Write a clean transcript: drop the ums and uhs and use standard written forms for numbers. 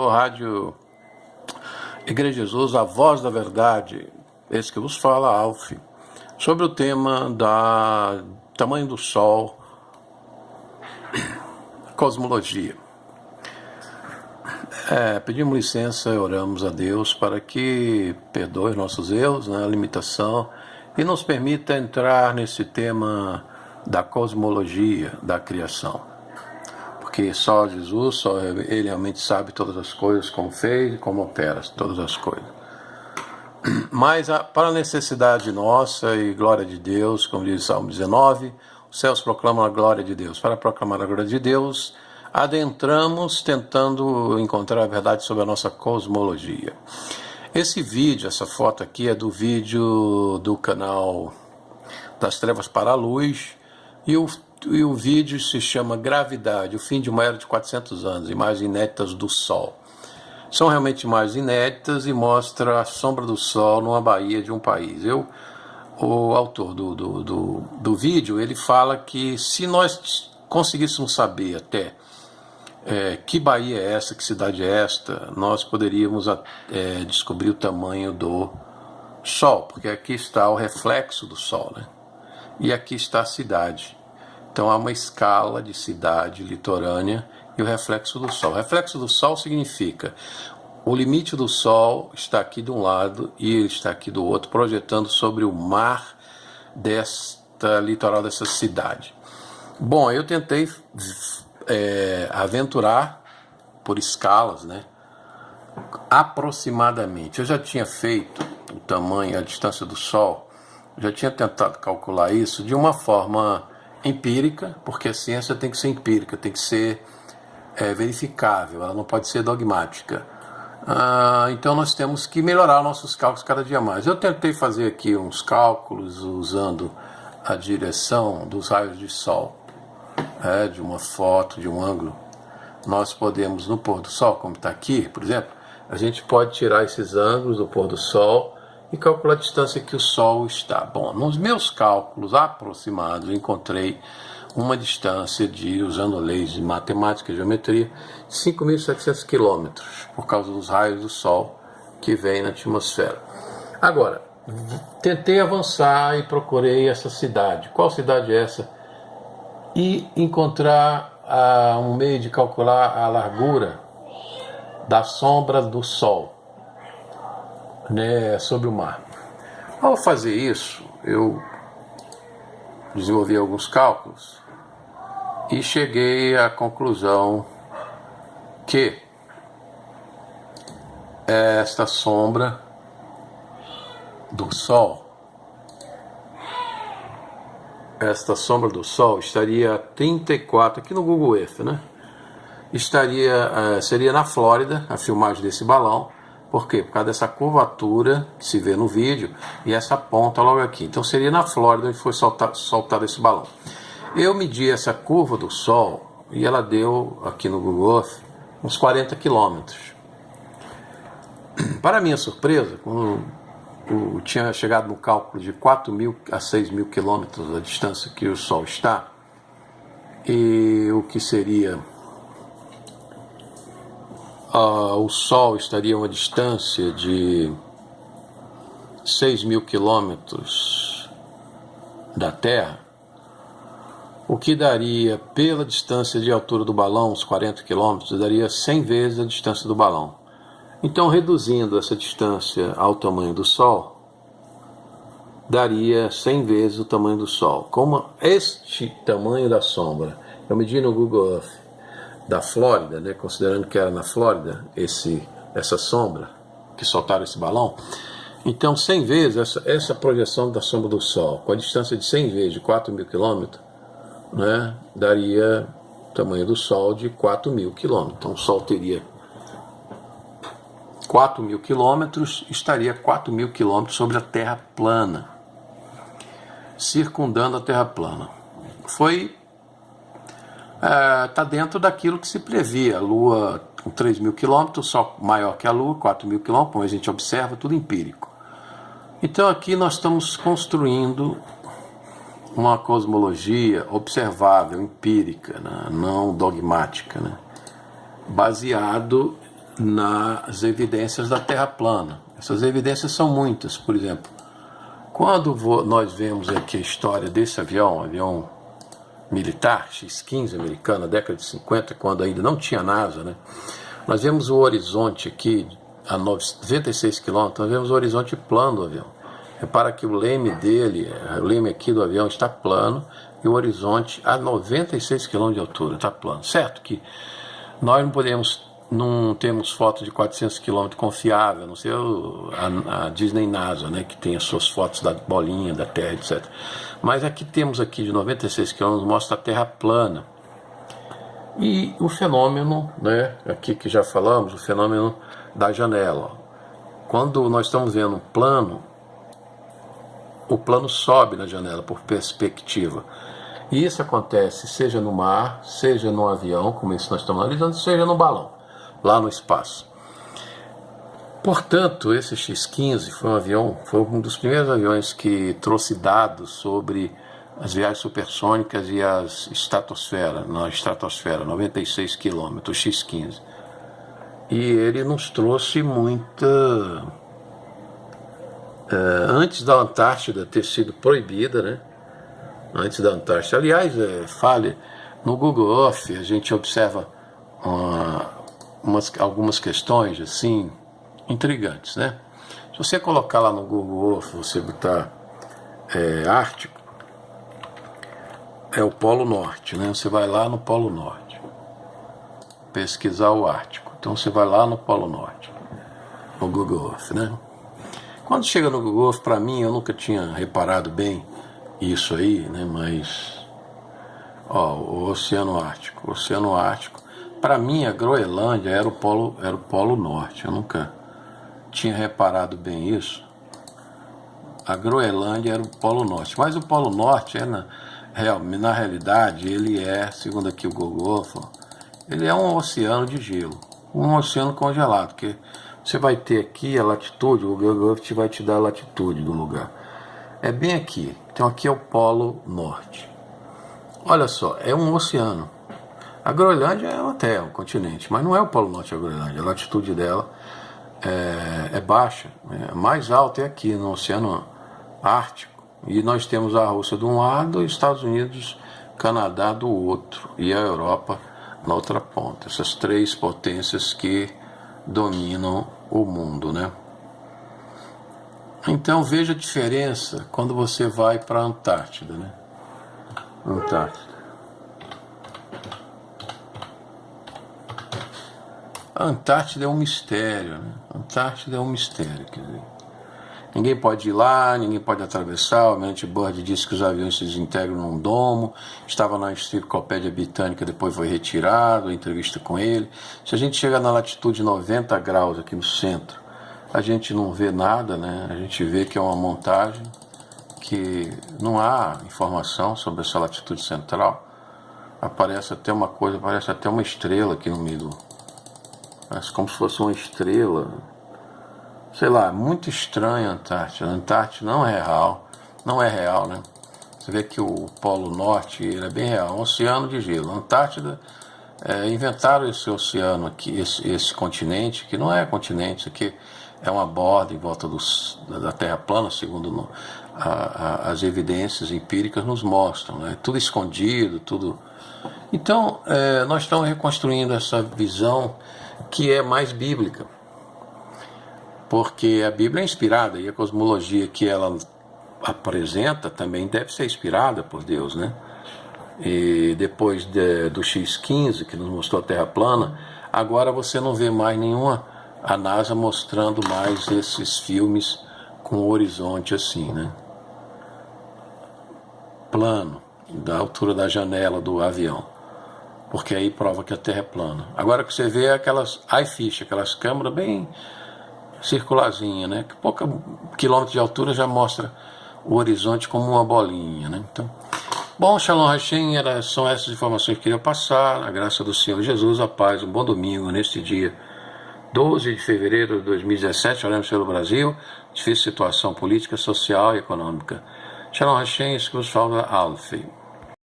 Rádio Igreja Jesus, a voz da verdade, esse que vos fala, Alf, sobre o tema da tamanho do Sol, cosmologia. Pedimos licença e oramos a Deus para que perdoe nossos erros, a limitação, e nos permita entrar nesse tema da cosmologia, da criação. Porque só Jesus, só Ele realmente sabe todas as coisas, como fez e como opera todas as coisas. Mas para a necessidade nossa e glória de Deus, como diz o Salmo 19, os céus proclamam a glória de Deus. Para proclamar a glória de Deus, adentramos tentando encontrar a verdade sobre a nossa cosmologia. Esse vídeo, essa foto aqui é do vídeo do canal Das Trevas para a Luz, e o vídeo se chama Gravidade, o fim de uma era de 400 anos, imagens inéditas do Sol. São realmente imagens inéditas e mostra a sombra do Sol numa baía de um país. O autor do vídeo, ele fala que se nós conseguíssemos saber até que baía é essa, que cidade é esta, nós poderíamos descobrir o tamanho do Sol, porque aqui está o reflexo do Sol, né? E aqui está a cidade. Então há uma escala de cidade litorânea e o reflexo do Sol. O reflexo do Sol significa o limite do Sol está aqui de um lado e ele está aqui do outro, projetando sobre o mar desta litoral dessa cidade. Bom, eu tentei aventurar por escalas, né? Aproximadamente. Eu já tinha feito o tamanho, a distância do Sol, já tinha tentado calcular isso de uma forma empírica, porque a ciência tem que ser empírica, tem que ser verificável, ela não pode ser dogmática. Então nós temos que melhorar nossos cálculos cada dia mais. Eu tentei fazer aqui uns cálculos usando a direção dos raios de Sol, de uma foto, de um ângulo. Nós podemos, no pôr do Sol, como está aqui, por exemplo, a gente pode tirar esses ângulos do pôr do Sol e calcular a distância que o Sol está. Bom, nos meus cálculos aproximados, encontrei uma distância usando leis de matemática e geometria, de 5.700 quilômetros, por causa dos raios do Sol que vem na atmosfera. Agora, tentei avançar e procurei essa cidade. Qual cidade é essa? E encontrar um meio de calcular a largura da sombra do Sol, né, sobre o mar. Ao fazer isso, eu desenvolvi alguns cálculos e cheguei à conclusão que esta sombra do Sol, estaria a 34, aqui no Google Earth, né? Seria na Flórida, a filmagem desse balão. Por quê? Por causa dessa curvatura que se vê no vídeo e essa ponta logo aqui. Então seria na Flórida onde foi soltado esse balão. Eu medi essa curva do Sol e ela deu, aqui no Google Earth, uns 40 quilômetros. Para minha surpresa, quando eu tinha chegado no cálculo de 4.000 a 6.000 quilômetros a distância que o Sol está, e o que seria... o Sol estaria a uma distância de 6.000 quilômetros da Terra, o que daria, pela distância de altura do balão, uns 40 quilômetros, daria 100 vezes a distância do balão. Então, reduzindo essa distância ao tamanho do Sol, daria 100 vezes o tamanho do Sol. Como este tamanho da sombra, eu medi no Google Earth, da Flórida, né, considerando que era na Flórida essa sombra, que soltaram esse balão, então 100 vezes essa projeção da sombra do Sol, com a distância de 100 vezes de 4.000 quilômetros, né, daria o tamanho do Sol de 4.000 quilômetros. Então o Sol teria 4.000 quilômetros, estaria 4.000 quilômetros sobre a Terra plana, circundando a Terra plana. Está dentro daquilo que se previa. A Lua com 3.000 quilômetros, o Sol maior que a Lua, 4.000 quilômetros, como a gente observa, tudo empírico. Então aqui nós estamos construindo uma cosmologia observável, empírica, né? Não dogmática, né? Baseado nas evidências da Terra plana. Essas evidências são muitas. Por exemplo, quando nós vemos aqui a história desse avião militar, X-15 americano, na década de 50, quando ainda não tinha NASA, né? Nós vemos o horizonte aqui, a 96 quilômetros, nós vemos o horizonte plano do avião. Repara que o leme dele, o leme aqui do avião está plano e o horizonte a 96 km de altura está plano. Certo que nós não temos fotos de 400 km confiável, a não ser a Disney NASA, né, que tem as suas fotos da bolinha, da Terra, etc. Mas aqui temos aqui de 96 km, mostra a Terra plana. E o fenômeno, né, aqui que já falamos, o fenômeno da janela. Quando nós estamos vendo um plano, o plano sobe na janela por perspectiva. E isso acontece seja no mar, seja no avião, como isso nós estamos analisando, seja no balão, lá no espaço. Portanto, esse X-15 foi um dos primeiros aviões que trouxe dados sobre as viagens supersônicas e na estratosfera, 96 km, o X-15. E ele nos trouxe muita... antes da Antártida ter sido proibida, né? Antes da Antártida. Aliás, fale no Google Earth, a gente observa algumas questões assim intrigantes, né? Se você colocar lá no Google Earth, você botar Ártico, é o Polo Norte, né? Você vai lá no Polo Norte pesquisar o Ártico. Então você vai lá no Polo Norte, no Google Earth, né? Quando chega no Google Earth, para mim, eu nunca tinha reparado bem isso aí, né? Mas, o Oceano Ártico. O Oceano Ártico, para mim, a Groenlândia era o Polo Norte. Eu nunca tinha reparado bem isso. A Groenlândia era o Polo Norte. Mas o Polo Norte, na realidade, ele é, segundo aqui o Google Earth, ele é um oceano de gelo. Um oceano congelado, que você vai ter aqui a latitude, o Google Earth vai te dar a latitude do lugar. É bem aqui. Então aqui é o Polo Norte. Olha só, é um oceano. A Groenlândia é uma terra, um continente, mas não é o Polo Norte a Groenlândia. A latitude dela é baixa. A mais alta é aqui, no Oceano Ártico. E nós temos a Rússia de um lado, os Estados Unidos, Canadá do outro. E a Europa na outra ponta. Essas três potências que dominam o mundo, né? Então veja a diferença quando você vai para a Antártida, né? Antártida. A Antártida é um mistério, né? A Antártida é um mistério, quer dizer. Ninguém pode ir lá, ninguém pode atravessar. O almirante Byrd disse que os aviões se desintegram num domo. Estava na Enciclopédia Britânica, depois foi retirado, a entrevista com ele. Se a gente chega na latitude 90 graus aqui no centro, a gente não vê nada, né? A gente vê que é uma montagem, que não há informação sobre essa latitude central. Aparece até uma coisa, parece até uma estrela aqui no meio do... Parece como se fosse uma estrela... Sei lá, muito estranho a Antártida. A Antártida não é real, né? Você vê que o Polo Norte ele é bem real, um oceano de gelo. A Antártida, inventaram esse oceano aqui, esse continente, que não é continente, isso aqui é uma borda em volta da Terra plana, segundo as evidências empíricas nos mostram, né? Tudo escondido, tudo... Então, nós estamos reconstruindo essa visão que é mais bíblica. Porque a Bíblia é inspirada e a cosmologia que ela apresenta também deve ser inspirada por Deus, né? E depois do X-15, que nos mostrou a Terra plana, agora você não vê mais a NASA mostrando mais esses filmes com o horizonte assim, né? Plano, da altura da janela do avião. Porque aí prova que a Terra é plana. Agora que você vê aquelas iFish, aquelas câmeras bem... circularzinha, né? Que pouca quilômetro de altura já mostra o horizonte como uma bolinha, né? Então, bom, Shalom Hashem, são essas informações que eu queria passar. A graça do Senhor Jesus, a paz, um bom domingo neste dia 12 de fevereiro de 2017, oramos pelo Brasil, difícil situação política, social e econômica. Shalom Hashem, isso que vos fala, Alfei.